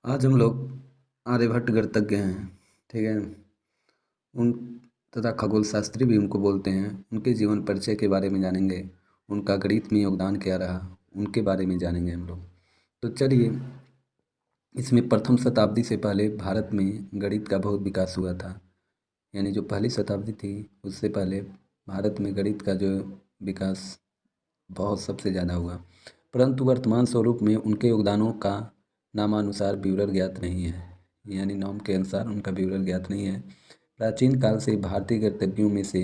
आज हम लोग आर्यभट्ट गणितज्ञ हैं, ठीक है। उन तथा खगोल शास्त्री भी उनको बोलते हैं। उनके जीवन परिचय के बारे में जानेंगे, उनका गणित में योगदान क्या रहा, उनके बारे में जानेंगे हम लोग। तो चलिए, इसमें प्रथम शताब्दी से पहले भारत में गणित का बहुत विकास हुआ था। यानी जो पहली शताब्दी थी उससे पहले भारत में गणित का जो विकास बहुत सबसे ज़्यादा हुआ, परंतु वर्तमान स्वरूप में उनके योगदानों का नामानुसार विवरण ज्ञात नहीं है। यानी नाम के अनुसार उनका विवरण ज्ञात नहीं है। प्राचीन काल से भारतीय गणितज्ञों में से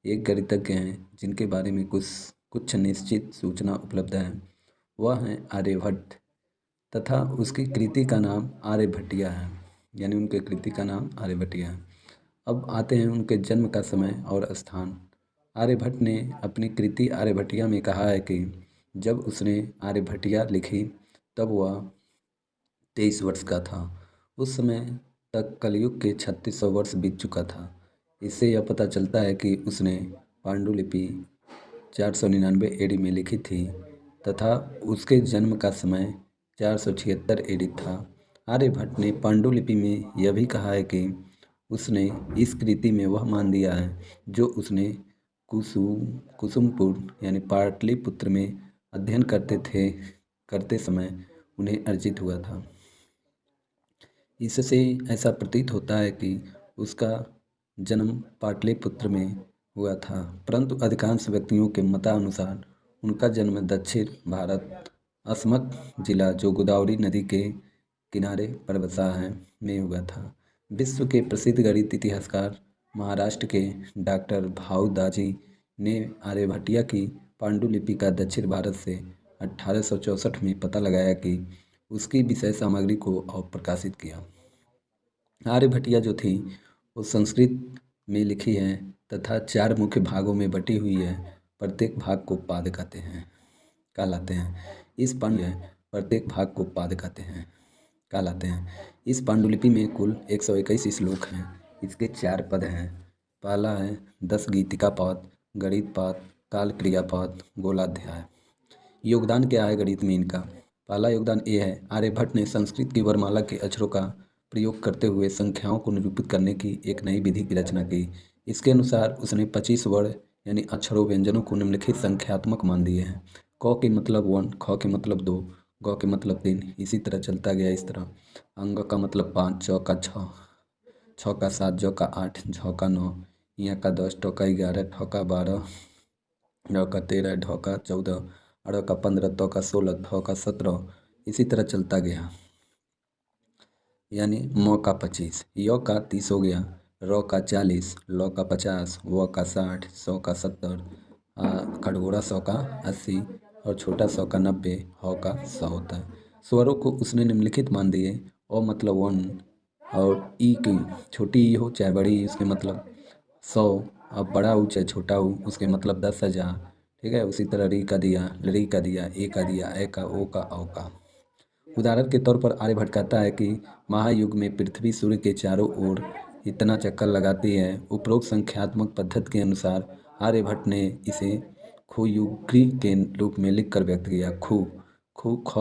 एक गणितज्ञ हैं जिनके बारे में कुछ निश्चित सूचना उपलब्ध है। वह हैं आर्यभट्ट तथा उसकी कृति का नाम आर्यभट्टिया है। यानी उनके कृति का नाम आर्यभट्टिया है। अब आते हैं उनके जन्म का समय और स्थान। आर्यभट्ट ने अपनी कृति आर्यभट्टिया में कहा है कि जब उसने आर्यभट्टिया लिखी तब वह 23 वर्ष का था। उस समय तक कलयुग के 3600 वर्ष बीत चुका था। इससे यह पता चलता है कि उसने पांडुलिपि 499 एडी में लिखी थी तथा उसके जन्म का समय 476 एडी था। आर्यभट्ट ने पांडुलिपि में यह भी कहा है कि उसने इस कृति में वह मान दिया है जो उसने कुसुमपुर यानी पाटलिपुत्र में अध्ययन करते समय उन्हें अर्जित हुआ था। इससे ऐसा प्रतीत होता है कि उसका जन्म पाटलिपुत्र में हुआ था, परंतु अधिकांश व्यक्तियों के मतानुसार उनका जन्म दक्षिण भारत असमक जिला जो गोदावरी नदी के किनारे पर बसा है में हुआ था। विश्व के प्रसिद्ध गणित इतिहासकार महाराष्ट्र के डॉक्टर भाऊ दाजी ने आर्यभट्टिया की पांडुलिपि का दक्षिण भारत से 1864 में पता लगाया कि उसकी विषय सामग्री को अप्रकाशित किया। आर्यभट्टिया जो थी वो संस्कृत में लिखी है तथा 4 मुख्य भागों में बटी हुई है। प्रत्येक भाग को पाद कहलाते हैं। प्रत्येक भाग को पाद कहलाते हैं। इस पांडुलिपि में कुल 121 श्लोक हैं। इसके 4 पद हैं। पहला है 10 गीतिका पाद, गणित पाद, काल क्रिया पाद, गोलाध्याय। योगदान क्या है गणित में इनका? पहला योगदान ये है, आर्यभट्ट ने संस्कृत की वर्णमाला के अक्षरों का प्रयोग करते हुए संख्याओं को निरूपित करने की एक नई विधि की रचना की। इसके अनुसार उसने 25 वर्ण यानी अक्षरों व्यंजनों को निम्नलिखित संख्यात्मक मान दिए हैं। क के मतलब 1, ख के मतलब 2, ग के मतलब 3, इसी तरह चलता गया। इस तरह अंग का मतलब 5, च का 6, छ का 7, ज का 8, झ का 9, य का 10, ट का 11, ठ का 12, ढ का 13, ढ का 14, अड़ का 15, त का 16, थ का 17, इसी तरह चलता गया। यानी म का 25, य का 30 हो गया, र का 40, ल का 50, व का 60, स का 70, खड़गोड़ा 100 का 80 और छोटा 100 का 90, ह का 100 होता है। स्वरों को उसने निम्नलिखित मान दिए। अ मतलब 1 और ई की छोटी ई हो चाहे बड़ी, उसके मतलब 100। अब बड़ा हो चाहे छोटा हो, उसके मतलब 10,000। ठीक है। उसी तरह री का दिया, री का दिया, ए का दिया, ए का, ओ का, औ का। उदाहरण के तौर पर आर्यभट्ट कहता है कि महायुग में पृथ्वी सूर्य के चारों ओर इतना चक्कर लगाती है। उपरोक्त संख्यात्मक पद्धति के अनुसार आर्यभट्ट ने इसे खुयुग्री के रूप में लिखकर व्यक्त किया। ख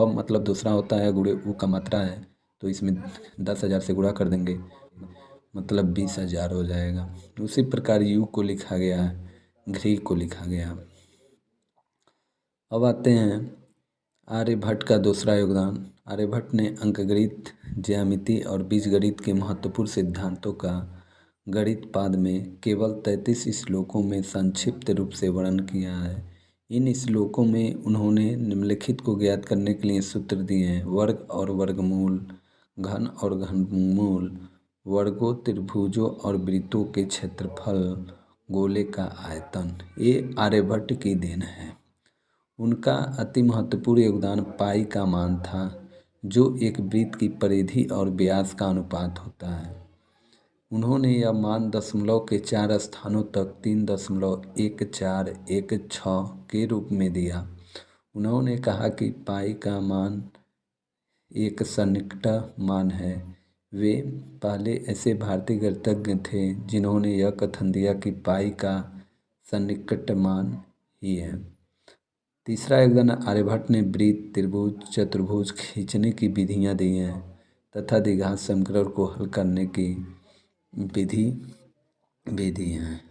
मतलब दूसरा होता है, गुणे ऊ का मात्रा है, तो इसमें 10,000 से गुणा कर देंगे, मतलब 20,000 हो जाएगा। उसी प्रकार यू को लिखा गया, घ्री को लिखा गया। अब आते हैं आर्यभट्ट का दूसरा योगदान। आर्यभट्ट ने अंकगणित, ज्यामिति और बीजगणित के महत्वपूर्ण सिद्धांतों का गणित पाद में केवल 33 श्लोकों में संक्षिप्त रूप से वर्णन किया है। इन श्लोकों में उन्होंने निम्नलिखित को ज्ञात करने के लिए सूत्र दिए हैं: वर्ग और वर्गमूल, घन और घनमूल, वर्गों, त्रिभुजों और वृत्तों के क्षेत्रफल, गोले का आयतन। ये आर्यभट्ट की देन है। उनका अति महत्वपूर्ण योगदान पाई का मान था, जो एक वृत्त की परिधि और व्यास का अनुपात होता है। उन्होंने यह मान दशमलव के 4 स्थानों तक 3.1416 के रूप में दिया। उन्होंने कहा कि पाई का मान एक सन्निकट मान है। वे पहले ऐसे भारतीय गणितज्ञ थे जिन्होंने यह कथन दिया कि पाई का सन्निकट मान ही है। तीसरा योगदान, आर्यभट्ट ने वृत्त, त्रिभुज, चतुर्भुज खींचने की विधियाँ दी हैं तथा द्विघात समीकरण को हल करने की विधि है।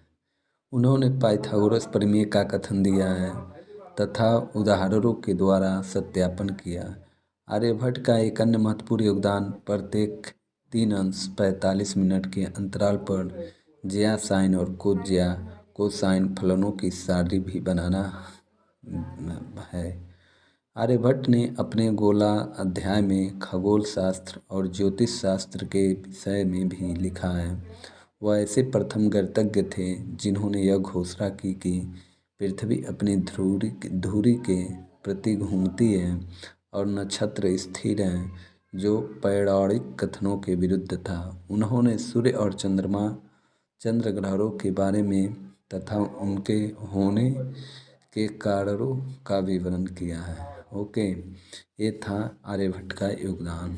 उन्होंने पाइथागोरस प्रमेय का कथन दिया है तथा उदाहरणों के द्वारा सत्यापन किया। आर्यभट्ट का एक अन्य महत्वपूर्ण योगदान प्रत्येक 3 अंश 45 मिनट के अंतराल पर ज्या साइन और कोसाइन फलनों की सारणी भी बनाना है। आर्यभट्ट ने अपने गोला अध्याय में खगोल शास्त्र और ज्योतिष शास्त्र के विषय में भी लिखा है। वह ऐसे प्रथम गणितज्ञ थे जिन्होंने यह घोषणा की कि पृथ्वी अपनी धुरी के प्रति घूमती है और नक्षत्र स्थिर हैं, जो पौराणिक कथनों के विरुद्ध था। उन्होंने सूर्य और चंद्र ग्रहों के बारे में तथा उनके होने के कारणों का विवरण किया है। ओके, ये था आर्यभट्ट का योगदान।